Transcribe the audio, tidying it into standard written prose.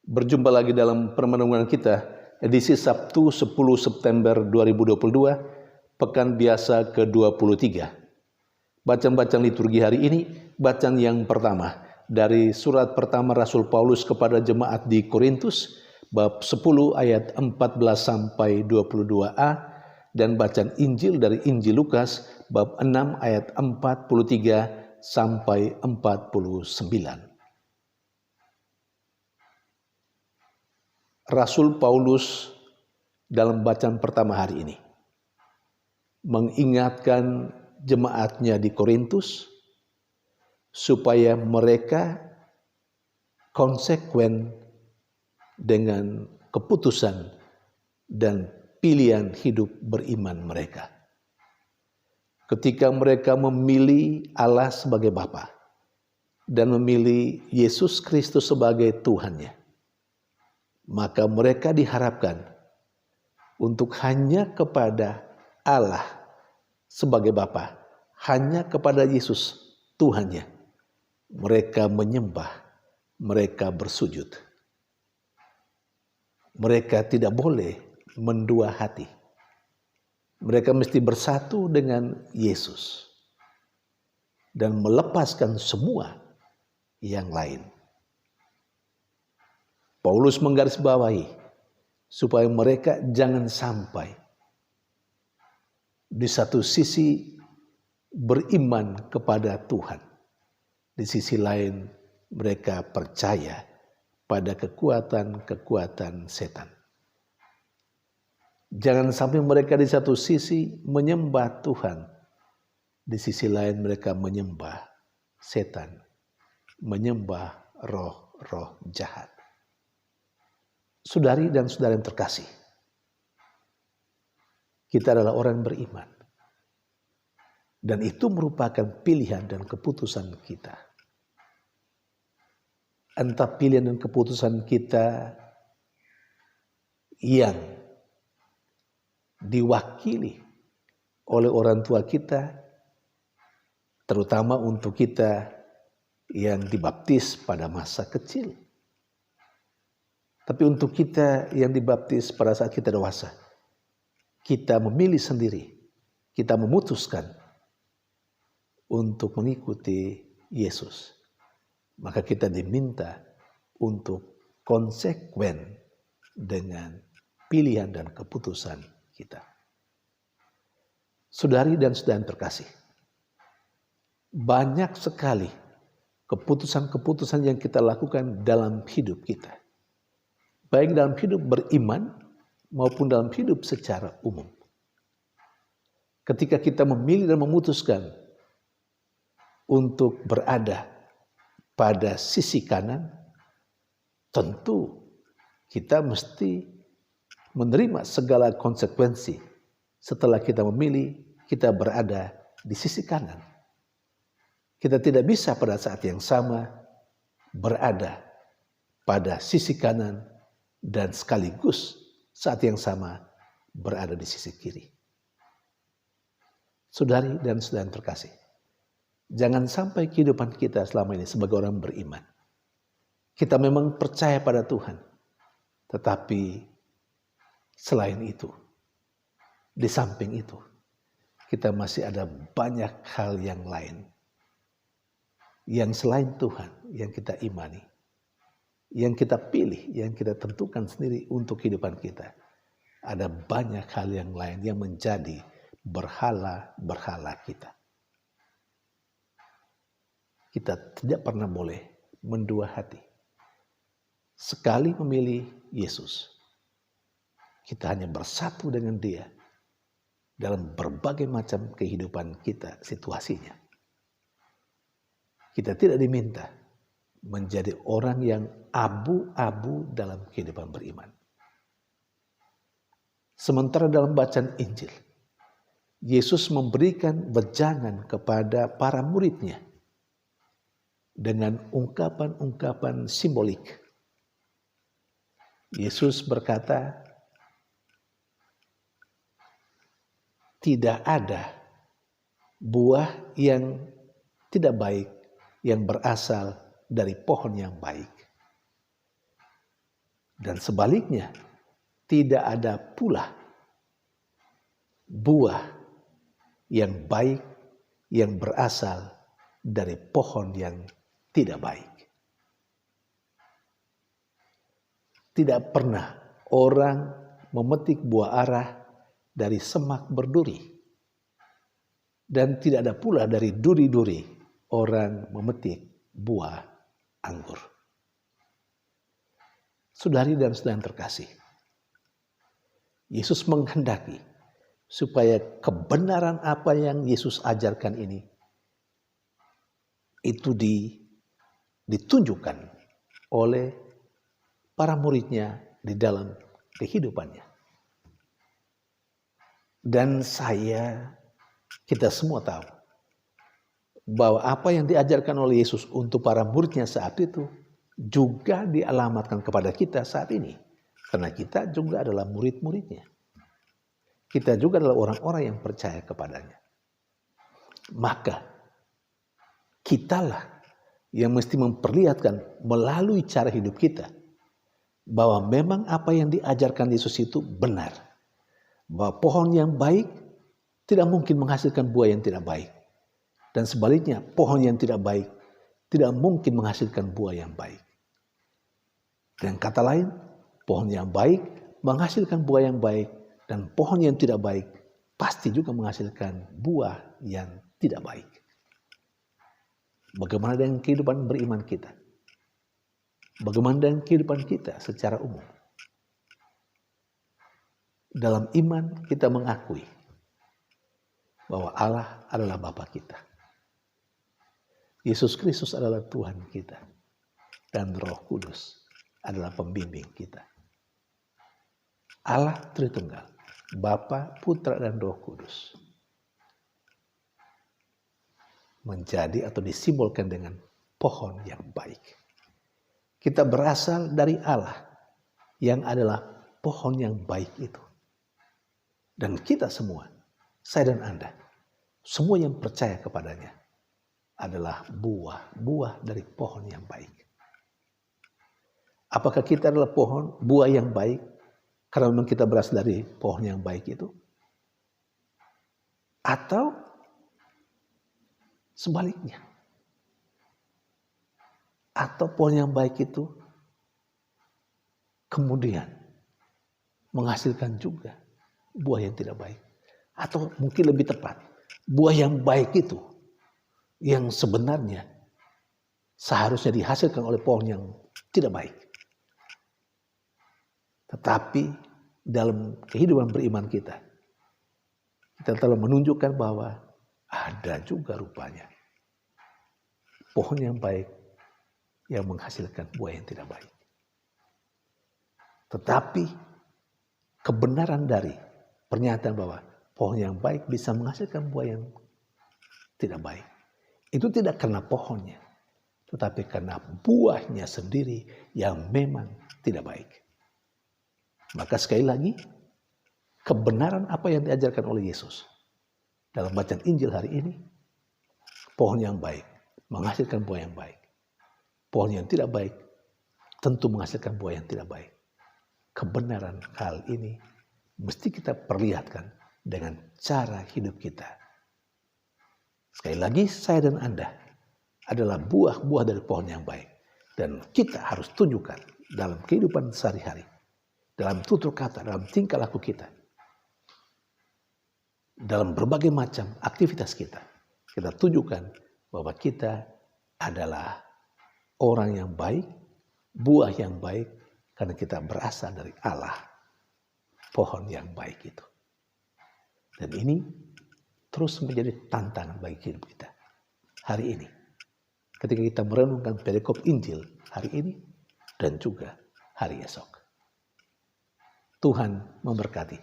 Berjumpa lagi dalam permenungan kita, edisi Sabtu 10 September 2022, Pekan Biasa ke-23. Bacaan-bacaan liturgi hari ini, bacaan yang pertama dari surat pertama Rasul Paulus kepada jemaat di Korintus, bab 10 ayat 14 sampai 22a, dan bacaan Injil dari Injil Lukas, bab 6 ayat 43 sampai 49. Rasul Paulus dalam bacaan pertama hari ini mengingatkan jemaatnya di Korintus supaya mereka konsekuen dengan keputusan dan pilihan hidup beriman mereka. Ketika mereka memilih Allah sebagai Bapa dan memilih Yesus Kristus sebagai Tuhannya, maka mereka diharapkan untuk hanya kepada Allah sebagai Bapa, hanya kepada Yesus Tuhannya, mereka menyembah, mereka bersujud. Mereka tidak boleh mendua hati. Mereka mesti bersatu dengan Yesus dan melepaskan semua yang lain. Paulus menggarisbawahi supaya mereka jangan sampai di satu sisi beriman kepada Tuhan, di sisi lain mereka percaya pada kekuatan-kekuatan setan. Jangan sampai mereka di satu sisi menyembah Tuhan, di sisi lain mereka menyembah setan, menyembah roh-roh jahat. Saudari dan saudara yang terkasih, kita adalah orang beriman. Dan itu merupakan pilihan dan keputusan kita. Entah pilihan dan keputusan kita yang diwakili oleh orang tua kita, terutama untuk kita yang dibaptis pada masa kecil. Tapi untuk kita yang dibaptis pada saat kita dewasa, kita memilih sendiri, kita memutuskan untuk mengikuti Yesus. Maka kita diminta untuk konsekuen dengan pilihan dan keputusan kita. Saudari dan saudara yang terkasih, banyak sekali keputusan-keputusan yang kita lakukan dalam hidup kita. Baik dalam hidup beriman maupun dalam hidup secara umum. Ketika kita memilih dan memutuskan untuk berada pada sisi kanan, tentu kita mesti menerima segala konsekuensi setelah kita memilih kita berada di sisi kanan. Kita tidak bisa pada saat yang sama berada pada sisi kanan dan sekaligus saat yang sama berada di sisi kiri. Saudari dan saudara yang terkasih, jangan sampai kehidupan kita selama ini sebagai orang beriman, kita memang percaya pada Tuhan, tetapi selain itu, di samping itu, kita masih ada banyak hal yang lain yang selain Tuhan yang kita imani, yang kita pilih, yang kita tentukan sendiri untuk kehidupan kita. Ada banyak hal yang lain yang menjadi berhala-berhala kita. Kita tidak pernah boleh mendua hati. Sekali memilih Yesus, kita hanya bersatu dengan Dia dalam berbagai macam kehidupan kita, situasinya. Kita tidak diminta menjadi orang yang abu-abu dalam kehidupan beriman. Sementara dalam bacaan Injil, Yesus memberikan wejangan kepada para muridnya dengan ungkapan-ungkapan simbolik. Yesus berkata, tidak ada buah yang tidak baik yang berasal dari pohon yang baik. Dan sebaliknya, tidak ada pula buah yang baik yang berasal dari pohon yang tidak baik. Tidak pernah orang memetik buah ara dari semak berduri. Dan tidak ada pula dari duri-duri orang memetik buah anggur. Saudari dan saudara terkasih, Yesus menghendaki supaya kebenaran apa yang Yesus ajarkan ini itu ditunjukkan oleh para muridnya di dalam kehidupannya. Dan kita semua tahu bahwa apa yang diajarkan oleh Yesus untuk para muridnya saat itu juga dialamatkan kepada kita saat ini. Karena kita juga adalah murid-muridnya. Kita juga adalah orang-orang yang percaya kepadanya. Maka kitalah yang mesti memperlihatkan melalui cara hidup kita bahwa memang apa yang diajarkan Yesus itu benar. Bahwa pohon yang baik tidak mungkin menghasilkan buah yang tidak baik. Dan sebaliknya, pohon yang tidak baik tidak mungkin menghasilkan buah yang baik. Dengan kata lain, pohon yang baik menghasilkan buah yang baik, dan pohon yang tidak baik pasti juga menghasilkan buah yang tidak baik. Bagaimana dengan kehidupan beriman kita? Bagaimana dengan kehidupan kita secara umum? Dalam iman kita mengakui bahwa Allah adalah Bapa kita. Yesus Kristus adalah Tuhan kita. Dan Roh Kudus adalah pembimbing kita. Allah Tritunggal, Bapa, Putra, dan Roh Kudus menjadi atau disimbolkan dengan pohon yang baik. Kita berasal dari Allah yang adalah pohon yang baik itu. Dan kita semua, saya dan Anda, semua yang percaya kepadanya adalah buah dari pohon yang baik. Apakah kita adalah buah yang baik karena memang kita berasal dari pohon yang baik itu? Atau sebaliknya? Atau pohon yang baik itu kemudian menghasilkan juga buah yang tidak baik? Atau mungkin lebih tepat, buah yang baik itu yang sebenarnya seharusnya dihasilkan oleh pohon yang tidak baik. Tetapi dalam kehidupan beriman kita telah menunjukkan bahwa ada juga rupanya pohon yang baik yang menghasilkan buah yang tidak baik. Tetapi kebenaran dari pernyataan bahwa pohon yang baik bisa menghasilkan buah yang tidak baik, itu tidak karena pohonnya, tetapi karena buahnya sendiri yang memang tidak baik. Maka sekali lagi, kebenaran apa yang diajarkan oleh Yesus dalam bacaan Injil hari ini, pohon yang baik menghasilkan buah yang baik. Pohon yang tidak baik tentu menghasilkan buah yang tidak baik. Kebenaran hal ini mesti kita perlihatkan dengan cara hidup kita. Sekali lagi, saya dan Anda adalah buah-buah dari pohon yang baik. Dan kita harus tunjukkan dalam kehidupan sehari-hari, dalam tutur kata, dalam tingkah laku kita, dalam berbagai macam aktivitas kita. Kita tunjukkan bahwa kita adalah orang yang baik, buah yang baik, karena kita berasal dari Allah, pohon yang baik itu. Dan ini terus menjadi tantangan bagi hidup kita hari ini. Ketika kita merenungkan perikop Injil hari ini dan juga hari esok. Tuhan memberkati.